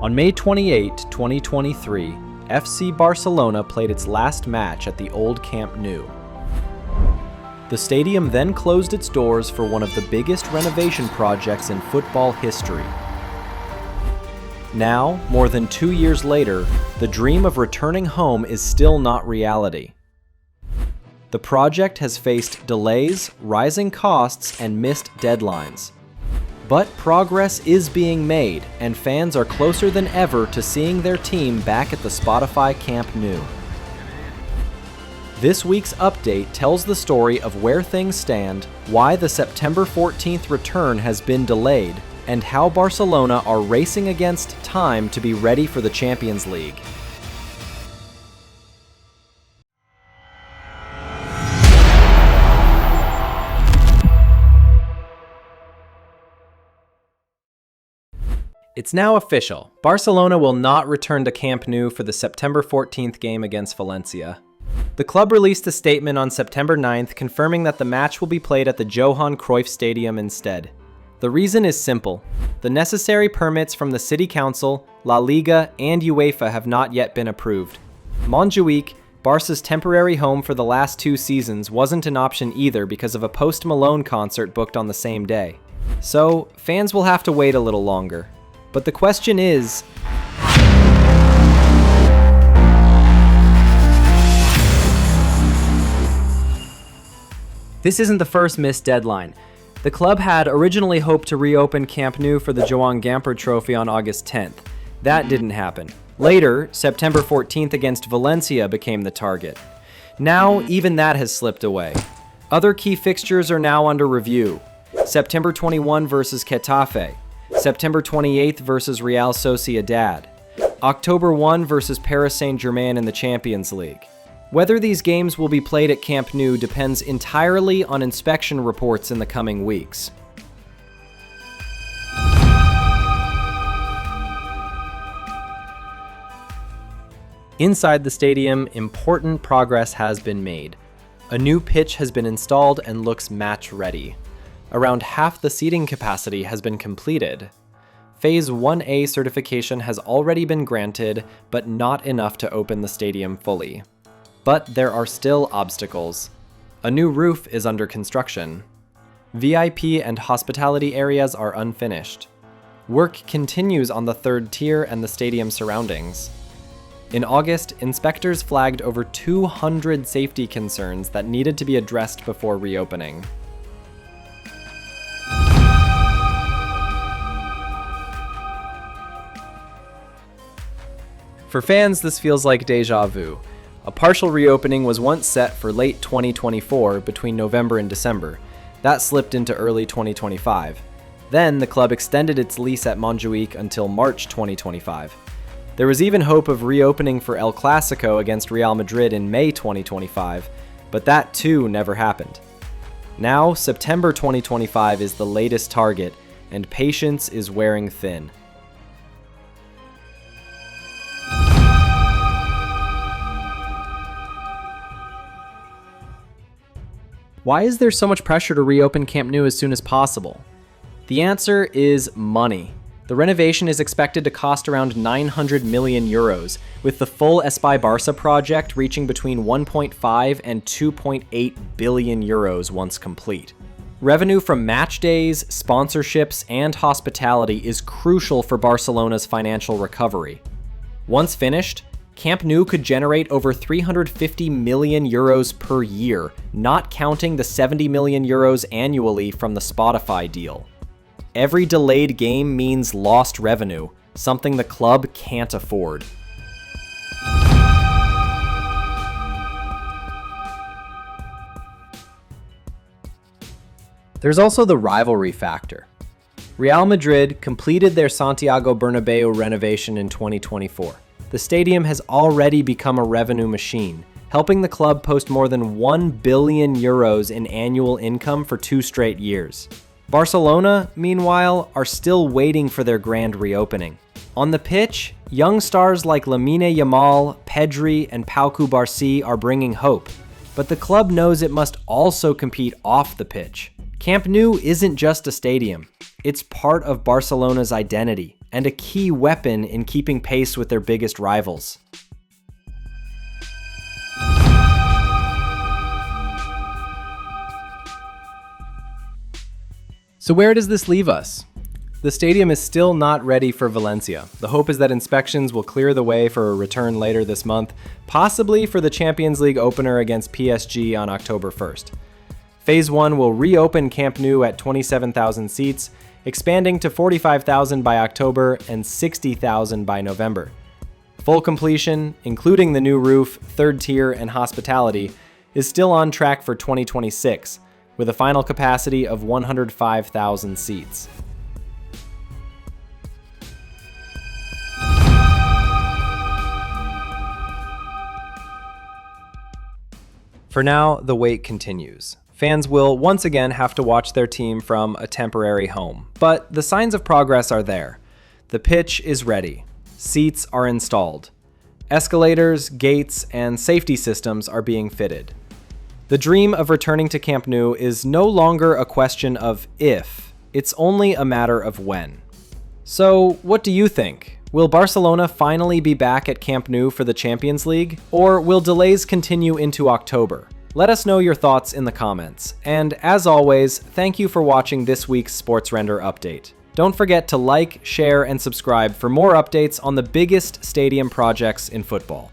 On May 28, 2023, FC Barcelona played its last match at the old Camp Nou. The stadium then closed its doors for one of the biggest renovation projects in football history. Now, more than 2 years later, the dream of returning home is still not reality. The project has faced delays, rising costs, and missed deadlines. But progress is being made, and fans are closer than ever to seeing their team back at the Spotify Camp Nou. This week's update tells the story of where things stand, why the September 14th return has been delayed, and how Barcelona are racing against time to be ready for the Champions League. It's now official. Barcelona will not return to Camp Nou for the September 14th game against Valencia. The club released a statement on September 9th confirming that the match will be played at the Johan Cruyff Stadium instead. The reason is simple. The necessary permits from the City Council, La Liga, and UEFA have not yet been approved. Montjuic, Barca's temporary home for the last 2 seasons, wasn't an option either because of a Post Malone concert booked on the same day. So, fans will have to wait a little longer. But the question is, this isn't the first missed deadline. The club had originally hoped to reopen Camp Nou for the Johan Cruyff Trophy on August 10th. That didn't happen. Later, September 14th against Valencia became the target. Now, even that has slipped away. Other key fixtures are now under review. September 21 versus Getafe. September 28th versus Real Sociedad. October 1 versus Paris Saint-Germain in the Champions League. Whether these games will be played at Camp Nou depends entirely on inspection reports in the coming weeks. Inside the stadium, important progress has been made. A new pitch has been installed and looks match-ready. Around half the seating capacity has been completed. Phase 1A certification has already been granted, but not enough to open the stadium fully. But there are still obstacles. A new roof is under construction. VIP and hospitality areas are unfinished. Work continues on the third tier and the stadium surroundings. In August, inspectors flagged over 200 safety concerns that needed to be addressed before reopening. For fans, this feels like deja vu. A partial reopening was once set for late 2024 between November and December. That slipped into early 2025. Then the club extended its lease at Montjuic until March 2025. There was even hope of reopening for El Clasico against Real Madrid in May 2025, but that too never happened. Now, September 2025 is the latest target, and patience is wearing thin. Why is there so much pressure to reopen Camp Nou as soon as possible? The answer is money. The renovation is expected to cost around 900 million euros, with the full Espai Barça project reaching between 1.5 and 2.8 billion euros once complete. Revenue from match days, sponsorships, and hospitality is crucial for Barcelona's financial recovery. Once finished, Camp Nou could generate over 350 million euros per year, not counting the 70 million euros annually from the Spotify deal. Every delayed game means lost revenue, something the club can't afford. There's also the rivalry factor. Real Madrid completed their Santiago Bernabeu renovation in 2024. The stadium has already become a revenue machine, helping the club post more than 1 billion euros in annual income for 2 straight years. Barcelona, meanwhile, are still waiting for their grand reopening. On the pitch, young stars like Lamine Yamal, Pedri, and Pau Cubarsí are bringing hope, but the club knows it must also compete off the pitch. Camp Nou isn't just a stadium, it's part of Barcelona's identity. and a key weapon in keeping pace with their biggest rivals. So where does this leave us? The stadium is still not ready for Valencia. The hope is that inspections will clear the way for a return later this month, possibly for the Champions League opener against PSG on October 1st. Phase 1 will reopen Camp Nou at 27,000 seats, expanding to 45,000 by October and 60,000 by November. Full completion, including the new roof, third tier, and hospitality, is still on track for 2026, with a final capacity of 105,000 seats. For now, the wait continues. Fans will once again have to watch their team from a temporary home, but the signs of progress are there. The pitch is ready. Seats are installed. Escalators, gates, and safety systems are being fitted. The dream of returning to Camp Nou is no longer a question of if, it's only a matter of when. So, what do you think? Will Barcelona finally be back at Camp Nou for the Champions League? Or will delays continue into October? Let us know your thoughts in the comments. And as always, thank you for watching this week's Sports Render update. Don't forget to like, share, and subscribe for more updates on the biggest stadium projects in football.